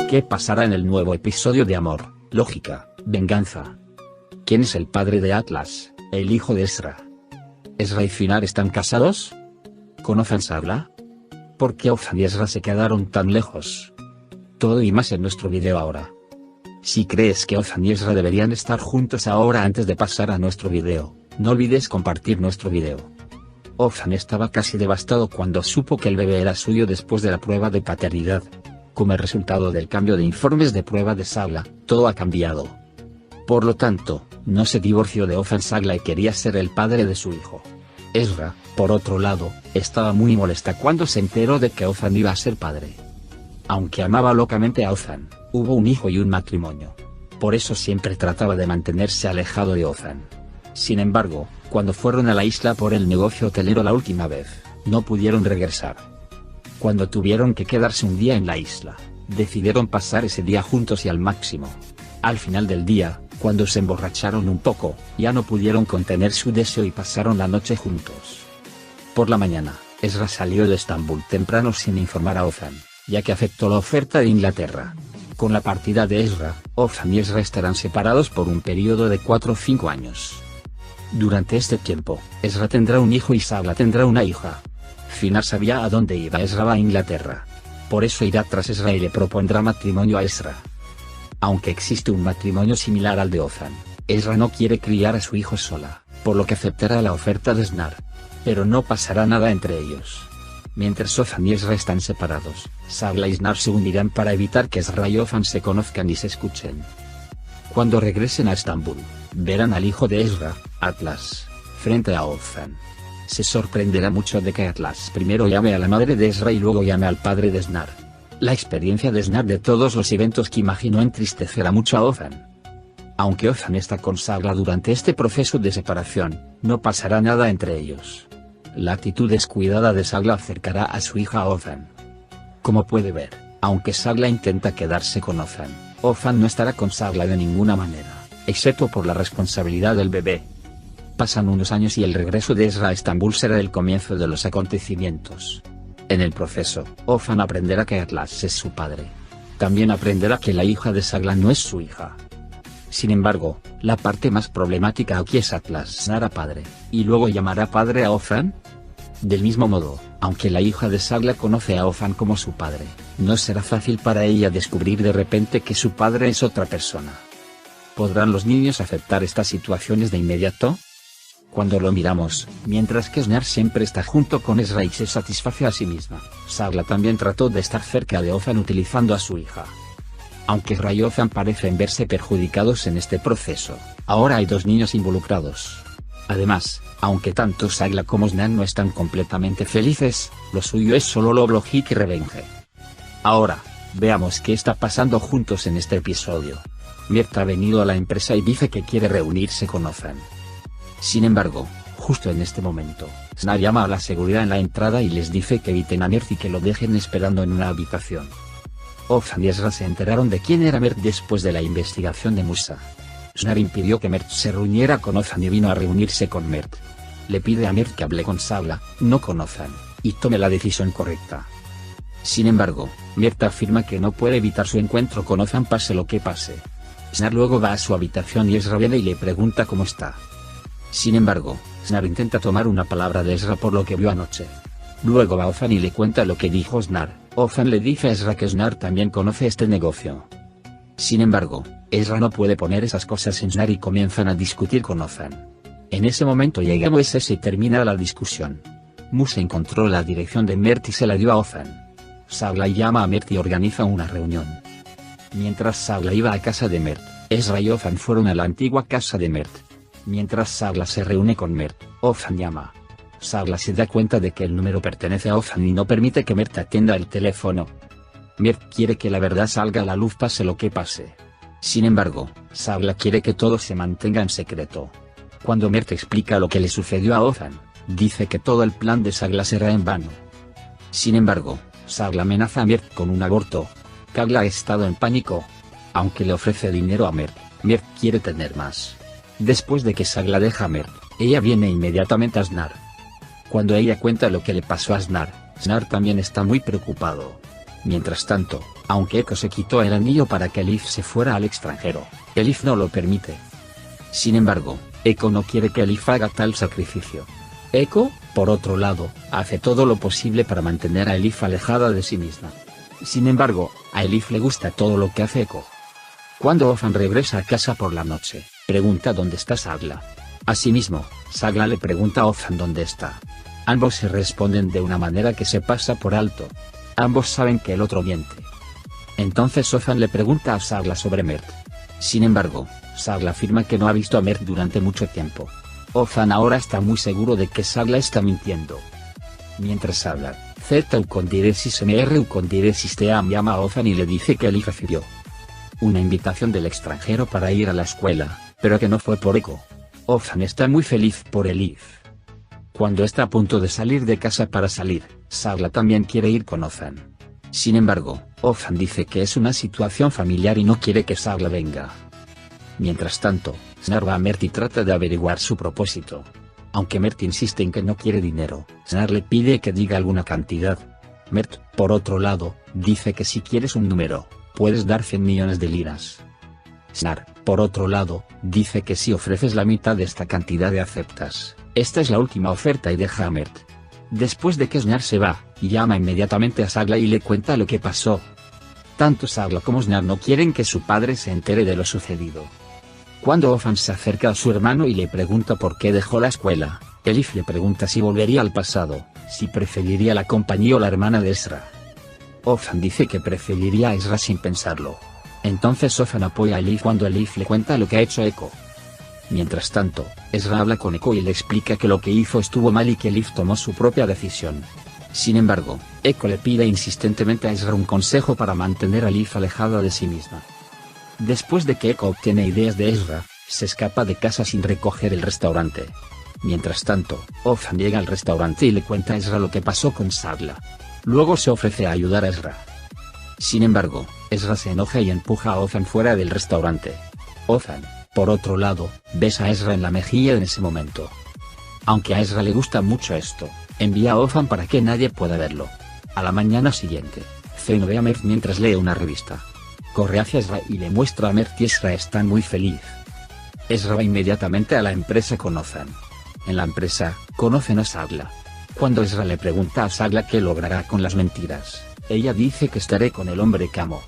¿Qué pasará en el nuevo episodio de Amor, Lógica, Venganza? ¿Quién es el padre de Atlas, el hijo de Ezra? ¿Ezra y Finar están casados? ¿Conocen Sagla? ¿Por qué Ozan y Ezra se quedaron tan lejos? Todo y más en nuestro video ahora. Si crees que Ozan y Ezra deberían estar juntos ahora antes de pasar a nuestro video, no olvides compartir nuestro video. Ozan estaba casi devastado cuando supo que el bebé era suyo después de la prueba de paternidad. Como resultado del cambio de informes de prueba de Sagla, todo ha cambiado. Por lo tanto, no se divorció de Ozan Sagla y quería ser el padre de su hijo. Ezra, por otro lado, estaba muy molesta cuando se enteró de que Ozan iba a ser padre. Aunque amaba locamente a Ozan, hubo un hijo y un matrimonio. Por eso siempre trataba de mantenerse alejado de Ozan. Sin embargo, cuando fueron a la isla por el negocio hotelero la última vez, no pudieron regresar. Cuando tuvieron que quedarse un día en la isla, decidieron pasar ese día juntos y al máximo. Al final del día, cuando se emborracharon un poco, ya no pudieron contener su deseo y pasaron la noche juntos. Por la mañana, Ezra salió de Estambul temprano sin informar a Ozan, ya que aceptó la oferta de Inglaterra. Con la partida de Ezra, Ozan y Ezra estarán separados por un periodo de 4 o 5 años. Durante este tiempo, Ezra tendrá un hijo y Sagla tendrá una hija. Finar sabía a dónde iba Ezra a Inglaterra. Por eso irá tras Ezra y le propondrá matrimonio a Ezra. Aunque existe un matrimonio similar al de Ozan, Ezra no quiere criar a su hijo sola, por lo que aceptará la oferta de Snar. Pero no pasará nada entre ellos. Mientras Ozan y Ezra están separados, Sagla y Snar se unirán para evitar que Ezra y Ozan se conozcan y se escuchen. Cuando regresen a Estambul, verán al hijo de Ezra, Atlas, frente a Ozan. Se sorprenderá mucho de que Atlas primero llame a la madre de Ezra y luego llame al padre de Snar. La experiencia de Snar de todos los eventos que imaginó entristecerá mucho a Ozan. Aunque Ozan está con Sagla durante este proceso de separación, no pasará nada entre ellos. La actitud descuidada de Sagla acercará a su hija a Ozan. Como puede ver, aunque Sagla intenta quedarse con Ozan no estará con Sagla de ninguna manera, excepto por la responsabilidad del bebé. Pasan unos años y el regreso de Ezra a Estambul será el comienzo de los acontecimientos. En el proceso, Ozan aprenderá que Atlas es su padre. También aprenderá que la hija de Sagla no es su hija. Sin embargo, la parte más problemática aquí es Atlas llamará padre, y luego llamará padre a Ozan. Del mismo modo, aunque la hija de Sagla conoce a Ozan como su padre, no será fácil para ella descubrir de repente que su padre es otra persona. ¿Podrán los niños aceptar estas situaciones de inmediato? Cuando lo miramos, mientras que Snar siempre está junto con Ezra y se satisface a sí misma, Sagla también trató de estar cerca de Ozan utilizando a su hija. Aunque Ezra y Ozan parecen verse perjudicados en este proceso, ahora hay 2 niños involucrados. Además, aunque tanto Sagla como Snar no están completamente felices, lo suyo es solo Lógica y Revenge. Ahora, veamos qué está pasando juntos en este episodio. Mert ha venido a la empresa y dice que quiere reunirse con Ozan. Sin embargo, justo en este momento, Snar llama a la seguridad en la entrada y les dice que eviten a Mert y que lo dejen esperando en una habitación. Ozan y Ezra se enteraron de quién era Mert después de la investigación de Musa. Snar impidió que Mert se reuniera con Ozan y vino a reunirse con Mert. Le pide a Mert que hable con Sagla, no con Ozan, y tome la decisión correcta. Sin embargo, Mert afirma que no puede evitar su encuentro con Ozan pase lo que pase. Snar luego va a su habitación y Ezra viene y le pregunta cómo está. Sin embargo, Snar intenta tomar una palabra de Ezra por lo que vio anoche. Luego va Ozan y le cuenta lo que dijo Snar. Ozan le dice a Ezra que Snar también conoce este negocio. Sin embargo, Ezra no puede poner esas cosas en Snar y comienzan a discutir con Ozan. En ese momento llega Moses y termina la discusión. Musa encontró la dirección de Mert y se la dio a Ozan. Sagla llama a Mert y organiza una reunión. Mientras Sagla iba a casa de Mert, Ezra y Ozan fueron a la antigua casa de Mert. Mientras Sagla se reúne con Mert, Ozan llama. Sagla se da cuenta de que el número pertenece a Ozan y no permite que Mert atienda el teléfono. Mert quiere que la verdad salga a la luz pase lo que pase. Sin embargo, Sagla quiere que todo se mantenga en secreto. Cuando Mert explica lo que le sucedió a Ozan, dice que todo el plan de Sagla será en vano. Sin embargo, Sagla amenaza a Mert con un aborto. Sagla ha estado en pánico. Aunque le ofrece dinero a Mert, Mert quiere tener más. Después de que Sagla deja a Mert, ella viene inmediatamente a Snar. Cuando ella cuenta lo que le pasó a Snar, Snar también está muy preocupado. Mientras tanto, aunque Eco se quitó el anillo para que Elif se fuera al extranjero, Elif no lo permite. Sin embargo, Eco no quiere que Elif haga tal sacrificio. Eco, por otro lado, hace todo lo posible para mantener a Elif alejada de sí misma. Sin embargo, a Elif le gusta todo lo que hace Eco. Cuando Ofan regresa a casa por la noche, pregunta dónde está Sagla. Asimismo, Sagla le pregunta a Ofan dónde está. Ambos se responden de una manera que se pasa por alto. Ambos saben que el otro miente. Entonces Ofan le pregunta a Sagla sobre Mert. Sin embargo, Sagla afirma que no ha visto a Mert durante mucho tiempo. Ofan ahora está muy seguro de que Sagla está mintiendo. Mientras habla, Z Ucondiresis MR Ucondiresis Team llama a Ofan y le dice que Elif recibió una invitación del extranjero para ir a la escuela, pero que no fue por Eco. Ofan está muy feliz por Elif. Cuando está a punto de salir de casa para salir, Sagla también quiere ir con Ofan. Sin embargo, Ofan dice que es una situación familiar y no quiere que Sagla venga. Mientras tanto, Snar va a Mert y trata de averiguar su propósito. Aunque Mert insiste en que no quiere dinero, Snar le pide que diga alguna cantidad. Mert, por otro lado, dice que si quieres un número, puedes dar 100 millones de liras. Snar, por otro lado, dice que si ofreces la mitad de esta cantidad de aceptas. Esta es la última oferta y deja a Mert. Después de que Snar se va, llama inmediatamente a Sagla y le cuenta lo que pasó. Tanto Sagla como Snar no quieren que su padre se entere de lo sucedido. Cuando Ofan se acerca a su hermano y le pregunta por qué dejó la escuela, Elif le pregunta si volvería al pasado, si preferiría la compañía o la hermana de Ezra. Ofan dice que preferiría a Ezra sin pensarlo. Entonces Ofan apoya a Elif cuando Elif le cuenta lo que ha hecho Eco. Mientras tanto, Ezra habla con Eco y le explica que lo que hizo estuvo mal y que Elif tomó su propia decisión. Sin embargo, Eco le pide insistentemente a Ezra un consejo para mantener a Elif alejada de sí misma. Después de que Eco obtiene ideas de Ezra, se escapa de casa sin recoger el restaurante. Mientras tanto, Ofan llega al restaurante y le cuenta a Ezra lo que pasó con Sagla. Luego se ofrece a ayudar a Ezra. Sin embargo, Ezra se enoja y empuja a Ofan fuera del restaurante. Ofan, por otro lado, besa a Ezra en la mejilla en ese momento. Aunque a Ezra le gusta mucho esto, envía a Ofan para que nadie pueda verlo. A la mañana siguiente, Zeno ve a Mert mientras lee una revista. Corre hacia Ezra y le muestra a Mert y Ezra está muy feliz. Ezra va inmediatamente a la empresa con Ofan. En la empresa, conocen a Sagla. Cuando Ezra le pregunta a Sagla qué logrará con las mentiras, ella dice que estaré con el hombre que amo.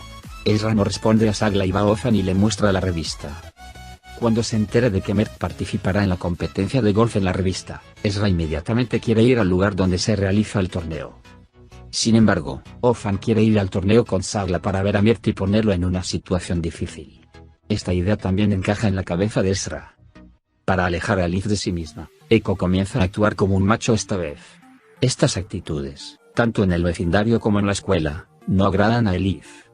Ezra no responde a Sagla y va a Ofan y le muestra la revista. Cuando se entera de que Mert participará en la competencia de golf en la revista, Ezra inmediatamente quiere ir al lugar donde se realiza el torneo. Sin embargo, Ofan quiere ir al torneo con Sagla para ver a Mert y ponerlo en una situación difícil. Esta idea también encaja en la cabeza de Ezra. Para alejar a Elif de sí misma, Eco comienza a actuar como un macho esta vez. Estas actitudes, tanto en el vecindario como en la escuela, no agradan a Elif.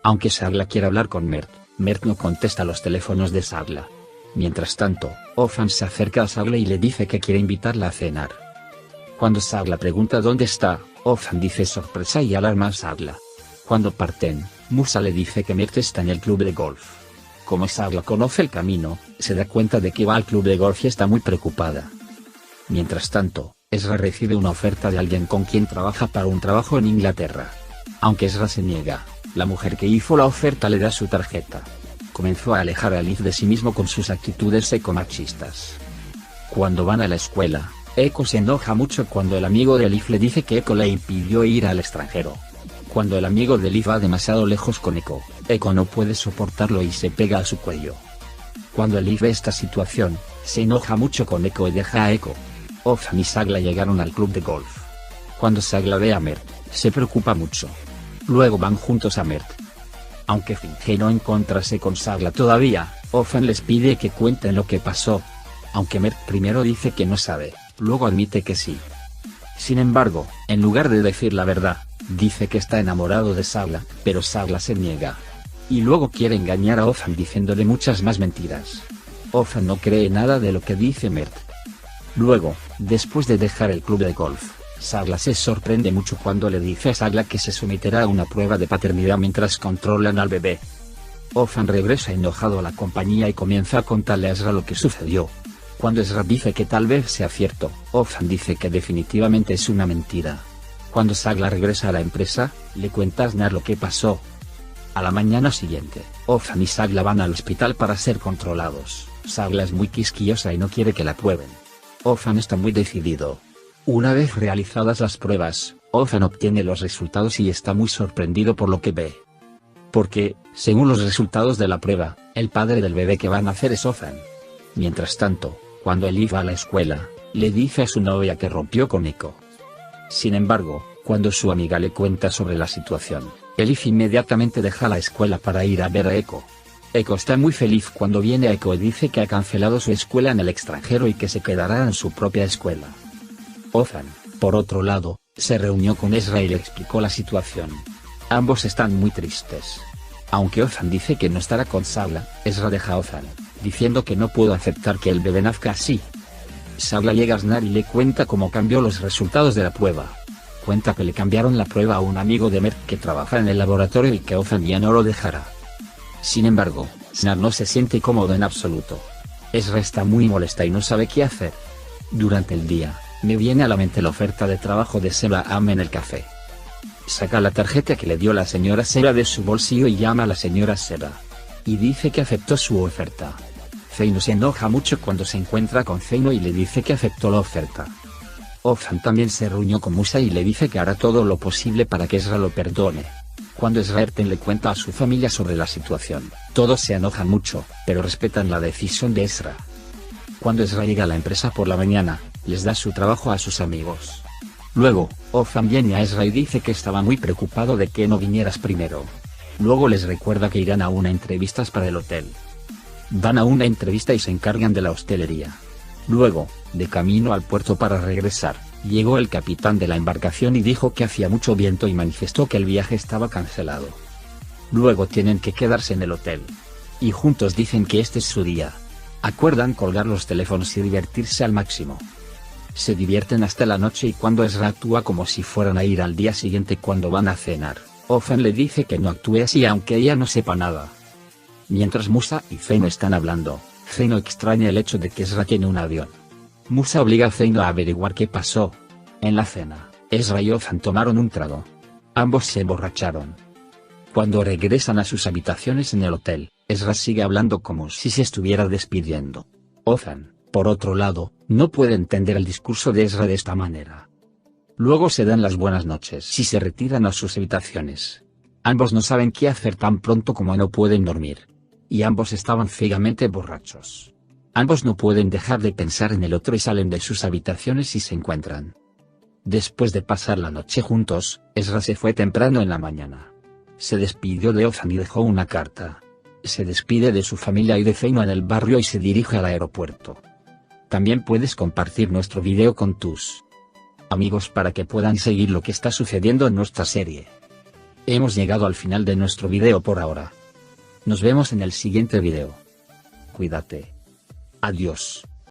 Aunque Sagla quiere hablar con Mert, Mert no contesta los teléfonos de Sagla. Mientras tanto, Ofan se acerca a Sagla y le dice que quiere invitarla a cenar. Cuando Sagla pregunta dónde está, Ofan dice sorpresa y alarma a Sagla. Cuando parten, Musa le dice que Mert está en el club de golf. Como Sagla conoce el camino, se da cuenta de que va al club de golf y está muy preocupada. Mientras tanto, Ezra recibe una oferta de alguien con quien trabaja para un trabajo en Inglaterra. Aunque Ezra se niega, la mujer que hizo la oferta le da su tarjeta. Comenzó a alejar a Elif de sí mismo con sus actitudes ecomachistas. Cuando van a la escuela, Eco se enoja mucho cuando el amigo de Elif le dice que Eco le impidió ir al extranjero. Cuando el amigo de Elif va demasiado lejos con Eco, Eco no puede soportarlo y se pega a su cuello. Cuando Elif ve esta situación, se enoja mucho con Eco y deja a Eco. Ofan y Sagla llegaron al club de golf. Cuando Sagla ve a Mert, se preocupa mucho. Luego van juntos a Mert. Aunque finge no encontrarse con Sagla todavía, Ofan les pide que cuenten lo que pasó. Aunque Mert primero dice que no sabe, luego admite que sí. Sin embargo, en lugar de decir la verdad, dice que está enamorado de Sagla, pero Sagla se niega. Y luego quiere engañar a Ofan diciéndole muchas más mentiras. Ofan no cree nada de lo que dice Mert. Luego, después de dejar el club de golf, Sagla se sorprende mucho cuando le dice a Sagla que se someterá a una prueba de paternidad mientras controlan al bebé. Ofan regresa enojado a la compañía y comienza a contarle a Ezra lo que sucedió. Cuando Ezra dice que tal vez sea cierto, Ofan dice que definitivamente es una mentira. Cuando Sagla regresa a la empresa, le cuenta a Snar lo que pasó. A la mañana siguiente, Ozan y Sagla van al hospital para ser controlados. Sagla es muy quisquillosa y no quiere que la prueben. Ozan está muy decidido. Una vez realizadas las pruebas, Ozan obtiene los resultados y está muy sorprendido por lo que ve. Porque, según los resultados de la prueba, el padre del bebé que va a nacer es Ozan. Mientras tanto, cuando Elif va a la escuela, le dice a su novia que rompió con Echo. Sin embargo, cuando su amiga le cuenta sobre la situación, Elif inmediatamente deja la escuela para ir a ver a Echo. Echo está muy feliz cuando viene a Echo y dice que ha cancelado su escuela en el extranjero y que se quedará en su propia escuela. Ozan, por otro lado, se reunió con Ezra y le explicó la situación. Ambos están muy tristes. Aunque Ozan dice que no estará con Sagla, Ezra deja a Ozan, diciendo que no puedo aceptar que el bebé nazca así. Sagla llega a Snar y le cuenta cómo cambió los resultados de la prueba. Cuenta que le cambiaron la prueba a un amigo de Merck que trabaja en el laboratorio y que Ozan ya no lo dejará. Sin embargo, Snar no se siente cómodo en absoluto. Ezra está muy molesta y no sabe qué hacer. Durante el día, me viene a la mente la oferta de trabajo de Seba Am en el café. Saca la tarjeta que le dio la señora Seba de su bolsillo y llama a la señora Seba. Y dice que aceptó su oferta. Zeino se enoja mucho cuando se encuentra con Zeino y le dice que aceptó la oferta. Ozan también se reunió con Musa y le dice que hará todo lo posible para que Ezra lo perdone. Cuando Ezra Erten le cuenta a su familia sobre la situación, todos se enojan mucho, pero respetan la decisión de Ezra. Cuando Ezra llega a la empresa por la mañana, les da su trabajo a sus amigos. Luego, Ozan viene a Ezra y dice que estaba muy preocupado de que no vinieras primero. Luego les recuerda que irán a una entrevista para el hotel. Van a una entrevista y se encargan de la hostelería. Luego, de camino al puerto para regresar, llegó el capitán de la embarcación y dijo que hacía mucho viento y manifestó que el viaje estaba cancelado. Luego tienen que quedarse en el hotel. Y juntos dicen que este es su día. Acuerdan colgar los teléfonos y divertirse al máximo. Se divierten hasta la noche y cuando Ezra actúa como si fueran a ir al día siguiente cuando van a cenar, Ozan le dice que no actúe así aunque ella no sepa nada. Mientras Musa y Zeino están hablando, Zeino extraña el hecho de que Ezra tiene un avión. Musa obliga a Zeino a averiguar qué pasó. En la cena, Ezra y Ozan tomaron un trago. Ambos se emborracharon. Cuando regresan a sus habitaciones en el hotel, Ezra sigue hablando como si se estuviera despidiendo. Ozan, por otro lado, no puede entender el discurso de Ezra de esta manera. Luego se dan las buenas noches y se retiran a sus habitaciones. Ambos no saben qué hacer tan pronto como no pueden dormir. Y ambos estaban ciegamente borrachos. Ambos no pueden dejar de pensar en el otro y salen de sus habitaciones y se encuentran. Después de pasar la noche juntos, Ezra se fue temprano en la mañana. Se despidió de Ozan y dejó una carta. Se despide de su familia y de Zeino en el barrio y se dirige al aeropuerto. También puedes compartir nuestro video con tus amigos para que puedan seguir lo que está sucediendo en nuestra serie. Hemos llegado al final de nuestro video por ahora. Nos vemos en el siguiente video. Cuídate. Adiós.